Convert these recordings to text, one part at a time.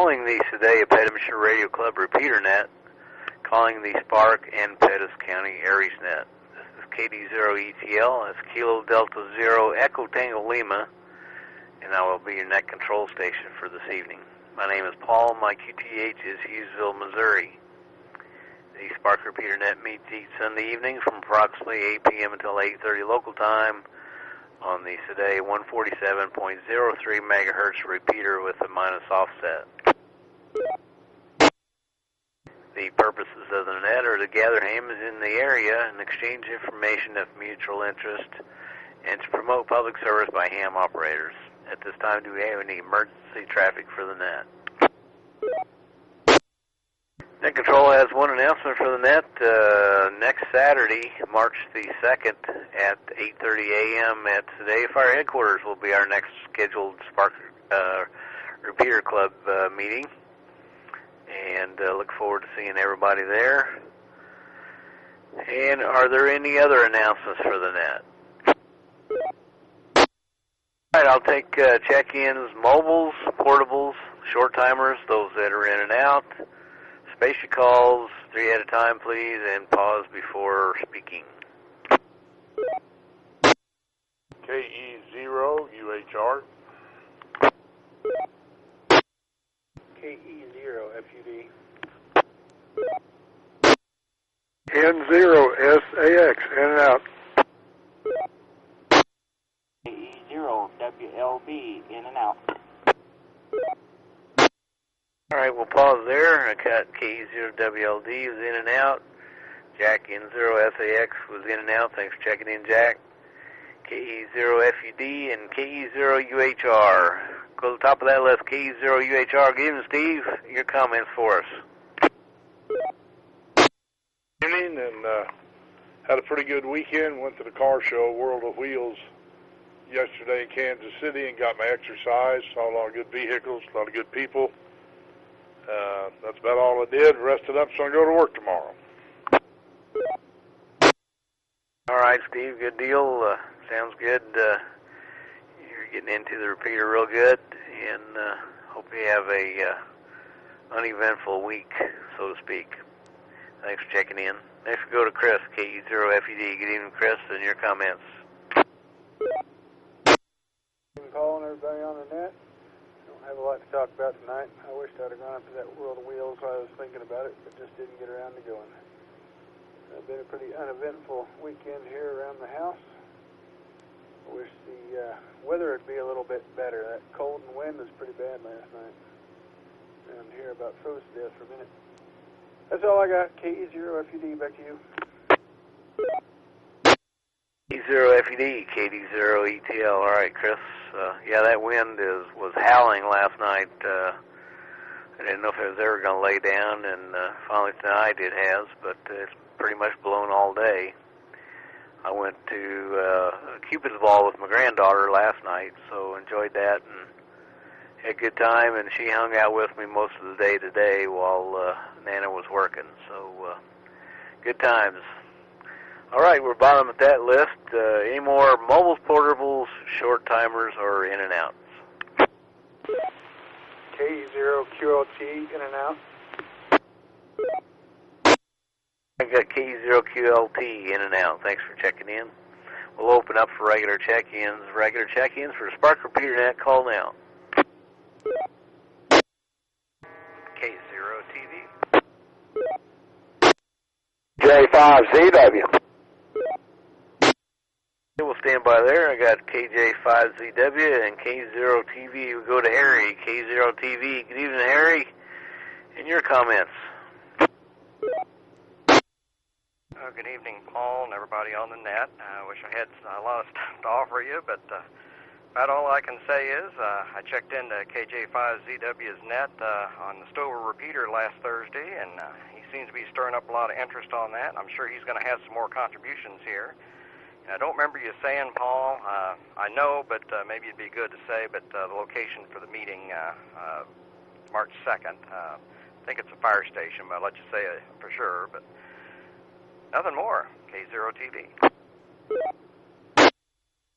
Calling the Sedalia Pettinger Radio Club repeater net, calling the Spark and Pettis County Aries net. This is KD0ETL, that's Kilo Delta Zero Echo Tango Lima, and I will be your net control station for this evening. My name is Paul, my QTH is Hughesville, Missouri. The Spark repeater net meets each Sunday evening from approximately 8 p.m. until 8:30 local time on the Sedalia 147.03 megahertz repeater with a minus offset. The purposes of the net are to gather hams in the area and exchange information of mutual interest and to promote public service by ham operators. At this time, do we have any emergency traffic for the net? Net Control has one announcement for the net. Next Saturday, March the 2nd at 8:30 a.m. at Sedalia Fire Headquarters will be our next scheduled Spark Repeater Club meeting. And look forward to seeing everybody there. And are there any other announcements for the net? All right, I'll take check-ins, mobiles, portables, short timers, those that are in and out. Space your calls, 3 at a time, please, and pause before speaking. KE0UHR. KE0FUD. N0SAX, in and out. KE0WLB, in and out. All right, we'll pause there. I got KE0WLD was in and out. Jack N0SAX was in and out. Thanks for checking in, Jack. KE0FUD and KE0UHR. Go to the top of that list, KE0UHR. Good evening, Steve. Your comments for us. Good evening, and had a pretty good weekend. Went to the car show, World of Wheels, yesterday in Kansas City and got my exercise. Saw a lot of good vehicles, a lot of good people. That's about all I did. Rested up, so I'm going to go to work tomorrow. All right, Steve, good deal. Sounds good. You're getting into the repeater real good, and hope you have a uneventful week, so to speak. Thanks for checking in. Next we go to Chris, KE0FUD. Good evening, Chris, and your comments. Calling everybody on the net. Don't have a lot to talk about tonight. I wished I'd have gone up to that World of Wheels while I was thinking about it, but just didn't get around to going. It's been a pretty uneventful weekend here around the house. I wish the weather would be a little bit better. That cold and wind was pretty bad last night. Down here about froze to death for a minute. That's all I got. KE0FUD, back to you. KE0FUD, KD0ETL. All right, Chris. Yeah, that wind was howling last night. I didn't know if it was ever going to lay down, and finally tonight it has, but it's pretty much blown all day. I went to Cupid's Ball with my granddaughter last night, so enjoyed that and had a good time, and she hung out with me most of the day today while Nana was working, so good times. All right, we're bottom at that list. Any more mobiles, portables, short timers, or in and outs? KE0QLT, in and out. I got KE0QLT, in and out. Thanks for checking in. We'll open up for regular check-ins. Regular check-ins for Spark Repeater Net. Call now. K0TV. J5ZW. We'll stand by there. I got KJ5ZW and K0TV. We go to Harry, K0TV. Good evening, Harry. And your comments. Good evening, Paul, and everybody on the net. I wish I had a lot of stuff to offer you, but about all I can say is I checked into KJ5ZW's net on the Stover repeater last Thursday, and he seems to be stirring up a lot of interest on that. I'm sure he's going to have some more contributions here. I don't remember you saying, Paul, I know, but maybe it'd be good to say, but the location for the meeting, March 2nd. I think it's a fire station, but I'll let you say it for sure, but nothing more. K0TV.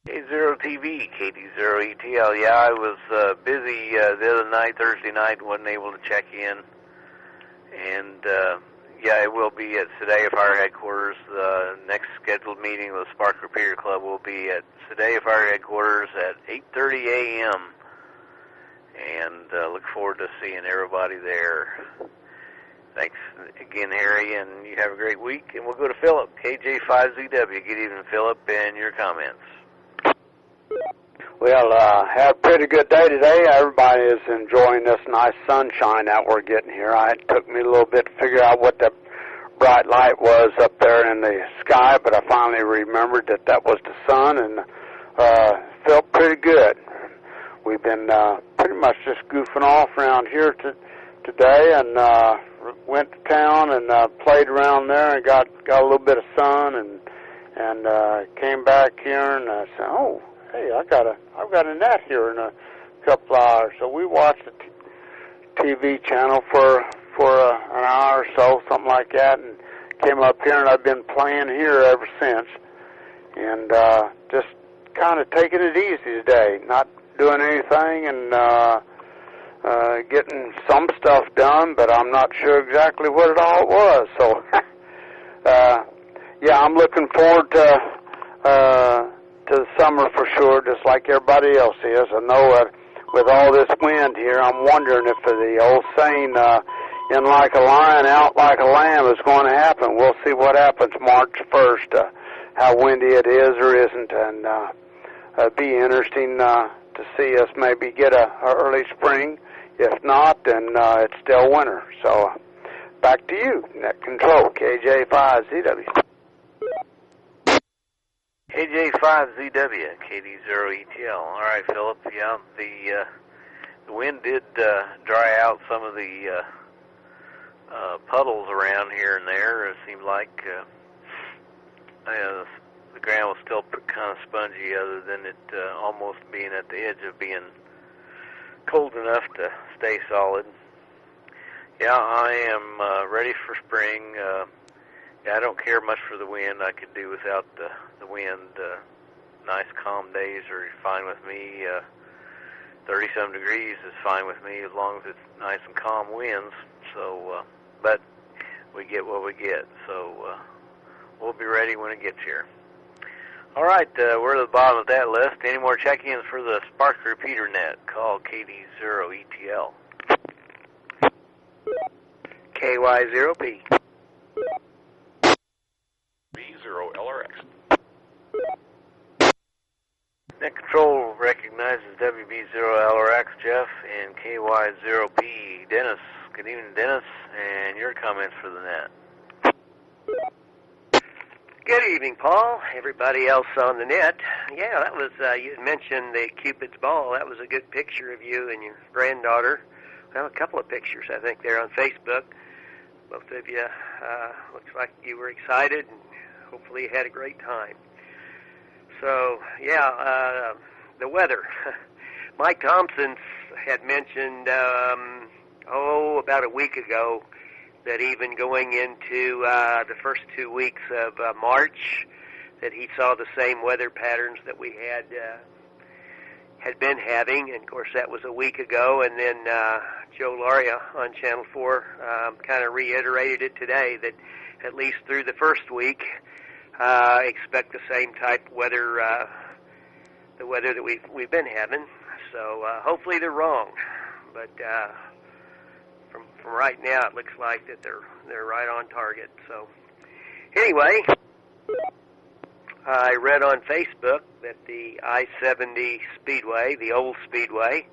K0TV, KD0ETL. Yeah, I was busy the other night, Thursday night, wasn't able to check in. And, yeah, it will be at Sedalia Fire Headquarters. The next scheduled meeting of the Spark Repeater Club will be at Sedalia Fire Headquarters at 8:30 a.m. And look forward to seeing everybody there. Thanks again, Harry, and you have a great week. And we'll go to Philip, KJ5ZW. Good evening, Philip, and your comments. Well, had a pretty good day today. Everybody is enjoying this nice sunshine that we're getting here. It took me a little bit to figure out what the bright light was up there in the sky, but I finally remembered that that was the sun, and felt pretty good. We've been pretty much just goofing off around here today, and went to town and played around there and got a little bit of sun, and came back here and I said, oh, hey, I've got a net here in a couple hours. So we watched the TV channel for an hour or so, something like that, and came up here, and I've been playing here ever since, and just kind of taking it easy today, not doing anything, and getting some stuff done, but I'm not sure exactly what it all was. So, yeah, I'm looking forward to the summer for sure, just like everybody else is. I know with all this wind here, I'm wondering if the old saying, in like a lion, out like a lamb, is going to happen. We'll see what happens March 1st, how windy it is or isn't, and it'd be interesting to see us maybe get a early spring. If not, then it's still winter. So back to you, Net Control, KJ5ZW. KJ5ZW, KD0ETL. All right, Philip. Yeah, the wind did dry out some of the puddles around here and there. It seemed like the ground was still kind of spongy, other than it almost being at the edge of being cold enough to stay solid. Yeah, I am ready for spring. Yeah, I don't care much for the wind. I could do without the wind. Nice calm days are fine with me. 30-some degrees is fine with me as long as it's nice and calm winds. So, but we get what we get. So we'll be ready when it gets here. All right, we're at the bottom of that list. Any more check-ins for the Spark Repeater Net? Call KD0ETL. KY0P. B0LRX. Net Control recognizes WB0LRX, Jeff, and KY0P. Dennis. Good evening, Dennis, and your comments for the net. Good evening, Paul. Everybody else on the net. Yeah, that was, you mentioned the Cupid's ball. That was a good picture of you and your granddaughter. Well, a couple of pictures, I think, there on Facebook. Both of you, looks like you were excited, and hopefully you had a great time. So, yeah, the weather. Mike Thompson had mentioned, about a week ago, that even going into the first 2 weeks of March, that he saw the same weather patterns that we had been having, and of course that was a week ago. And then Joe Laria on Channel 4 kind of reiterated it today, that at least through the first week, expect the same type weather, the weather that we've been having. So hopefully they're wrong, but from right now, it looks like that they're right on target. So anyway, I read on Facebook that the I-70 Speedway, the old Speedway,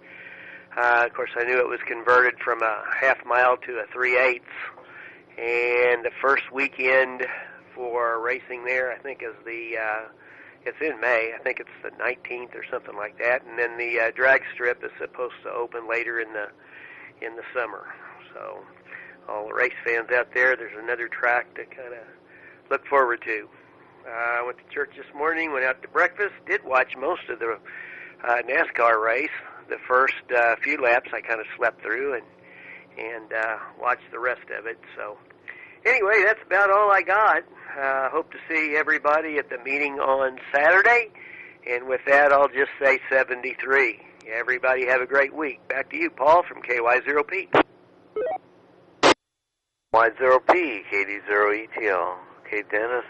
of course I knew it was converted from a half mile to a 3/8, and the first weekend for racing there, I think, is it's in May. I think it's the 19th or something like that, and then the drag strip is supposed to open later in the summer. So all the race fans out there, there's another track to kind of look forward to. I went to church this morning, went out to breakfast, did watch most of the NASCAR race. The first few laps I kind of slept through and watched the rest of it. So anyway, that's about all I got. Hope to see everybody at the meeting on Saturday. And with that, I'll just say 73. Everybody have a great week. Back to you, Paul, from KY0P. Y0P, KD0ETL. Okay, Dennis,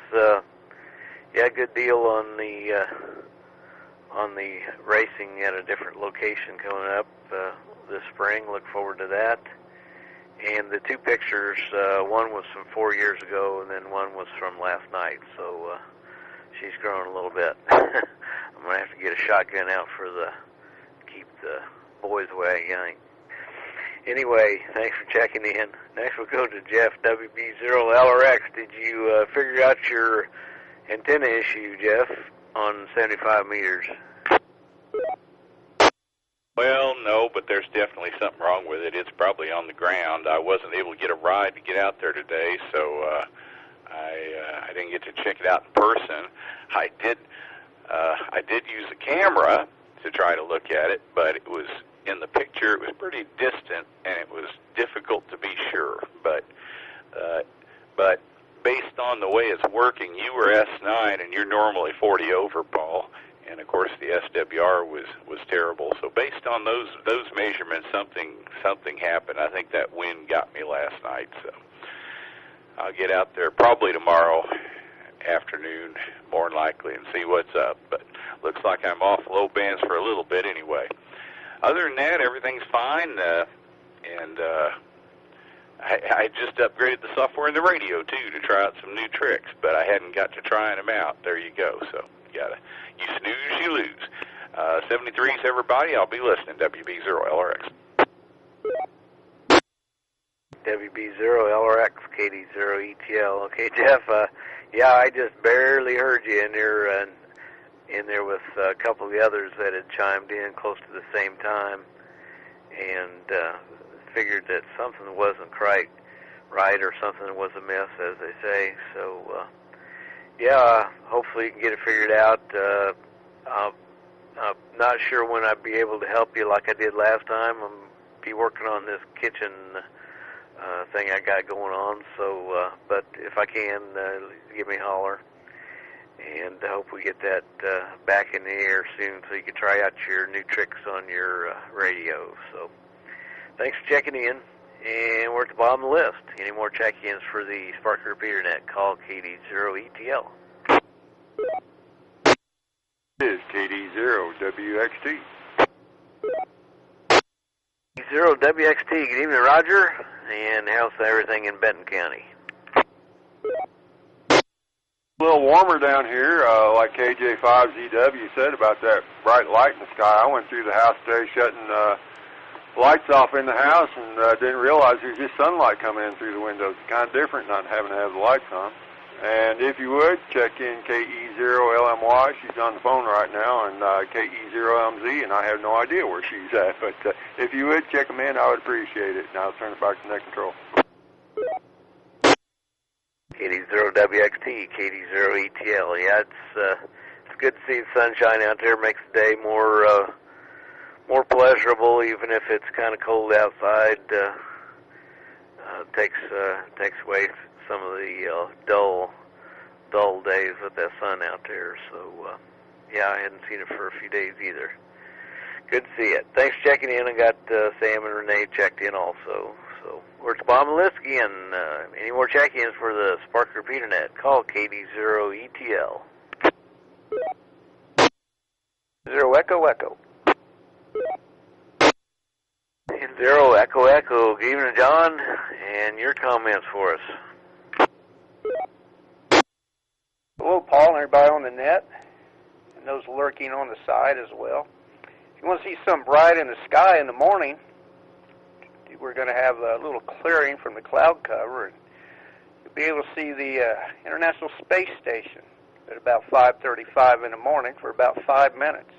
yeah, good deal on the racing at a different location coming up this spring. Look forward to that. And the two pictures, one was from 4 years ago, and then one was from last night. So she's grown a little bit. I'm gonna have to get a shotgun out keep the boys away. I think. Anyway, thanks for checking in. Next we'll go to Jeff, WB0LRX. Did you figure out your antenna issue, Jeff, on 75 meters? Well, no, but there's definitely something wrong with it. It's probably on the ground. I wasn't able to get a ride to get out there today, so I didn't get to check it out in person. I did use a camera to try to look at it, but it was in the picture. It was pretty distant, and it was difficult to be sure. But based on the way it's working, you were S9, and you're normally 40 over, Paul. And of course, the SWR was terrible. So based on those measurements, something happened. I think that wind got me last night. So I'll get out there probably tomorrow afternoon, more than likely, and see what's up. But looks like I'm off low bands for a little bit anyway. Other than that, everything's fine. I just upgraded the software in the radio too to try out some new tricks, but I hadn't got to trying them out. There you go. So you snooze, you lose. 73s, everybody. I'll be listening. WB0LRX. WB0LRX, KD0ETL. Okay, Jeff. Yeah, I just barely heard you in there with a couple of the others that had chimed in close to the same time, and figured that something wasn't right or something was amiss, as they say. So, yeah, hopefully you can get it figured out. I'm not sure when I'd be able to help you like I did last time. I'm be working on this kitchen thing I got going on. So, but if I can, give me a holler. And I hope we get that back in the air soon so you can try out your new tricks on your radio. So thanks for checking in. And we're at the bottom of the list. Any more check-ins for the Spark Repeater Net, call KD0ETL. This is KD0WXT. KD0WXT, good evening, Roger. And how's everything in Benton County? A little warmer down here, like KJ5ZW said about that bright light in the sky. I went through the house today shutting lights off in the house and didn't realize there was just sunlight coming in through the windows. It's kind of different not having to have the lights on. And if you would, check in KE0LMY. She's on the phone right now, and KE0MZ, and I have no idea where she's at. But if you would, check them in. I would appreciate it. Now I'll turn it back to net control. KD0WXT, KD0ETL. Yeah, it's good to see the sunshine out there. Makes the day more pleasurable, even if it's kind of cold outside. Takes away some of the dull days with that sun out there. So yeah, I hadn't seen it for a few days either. Good to see it. Thanks for checking in. I got Sam and Renee checked in also. So we're at the bottom of the list again. Any more check-ins for the Spark Repeater Net, call KD0ETL. 0 Echo Echo. 0 Echo Echo. Good evening, John, and your comments for us. Hello, Paul, and everybody on the net, and those lurking on the side as well. If you want to see something bright in the sky in the morning, we're going to have a little clearing from the cloud cover, and you'll be able to see the International Space Station at about 5:35 in the morning for about 5 minutes.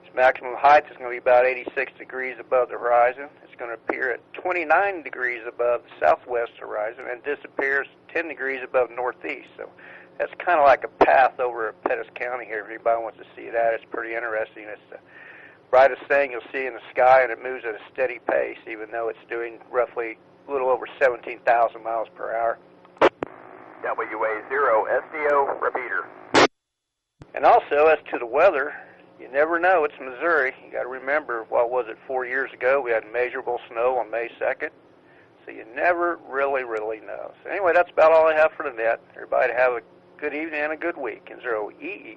Its maximum height is going to be about 86 degrees above the horizon. It's going to appear at 29 degrees above the southwest horizon and disappears 10 degrees above northeast. So that's kind of like a path over Pettis County here. If anybody wants to see that, it's pretty interesting. It's the brightest thing you'll see in the sky, and it moves at a steady pace, even though it's doing roughly a little over 17,000 miles per hour. WA0 SDO repeater. And also, as to the weather, you never know. It's Missouri. You got to remember, what was it, 4 years ago? We had measurable snow on May 2nd. So you never really know. So anyway, that's about all I have for the net. Everybody have a good evening and a good week. In 0EE.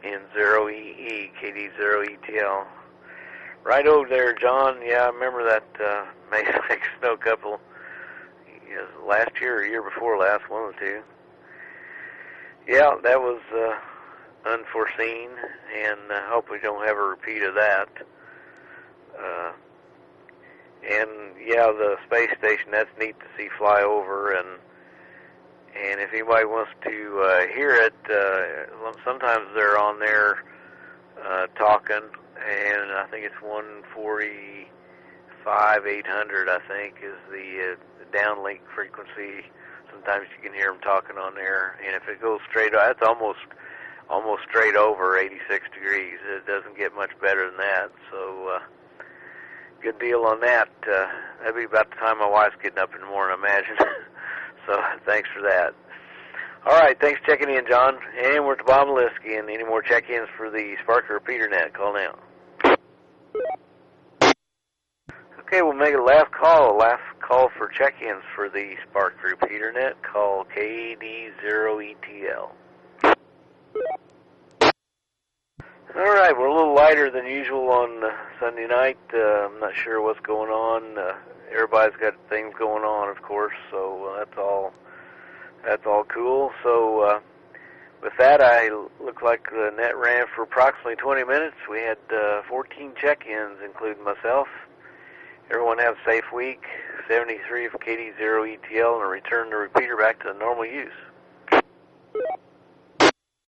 In 0EE, KD0ETL. Right over there, John. Yeah, I remember that May 6th snow couple. Last year or year before last, one of the two. Yeah, that was unforeseen, and I hope we don't have a repeat of that. And yeah, the space station, that's neat to see fly over, and if anybody wants to hear it, sometimes they're on there talking, and I think it's 145, 800, I think, is the downlink frequency. Sometimes you can hear them talking on there, and if it goes straight, that's almost straight over 86 degrees. It doesn't get much better than that, so good deal on that. That'd be about the time my wife's getting up in the morning, I imagine. So thanks for that. All right, thanks for checking in, John. And we're at the bottom of the list again. Any more check-ins for the Sparker repeater net? Call now. Okay, we'll make it a last call. Last call for check-ins for the Sparker repeater net. Call KD0ETL. All right, we're a little lighter than usual on Sunday night. I'm not sure what's going on. Everybody's got things going on, of course, so that's all cool. So with that, I look like the net ran for approximately 20 minutes. We had 14 check-ins, including myself. Everyone have a safe week. 73 for KD0ETL, and a return the repeater back to normal use.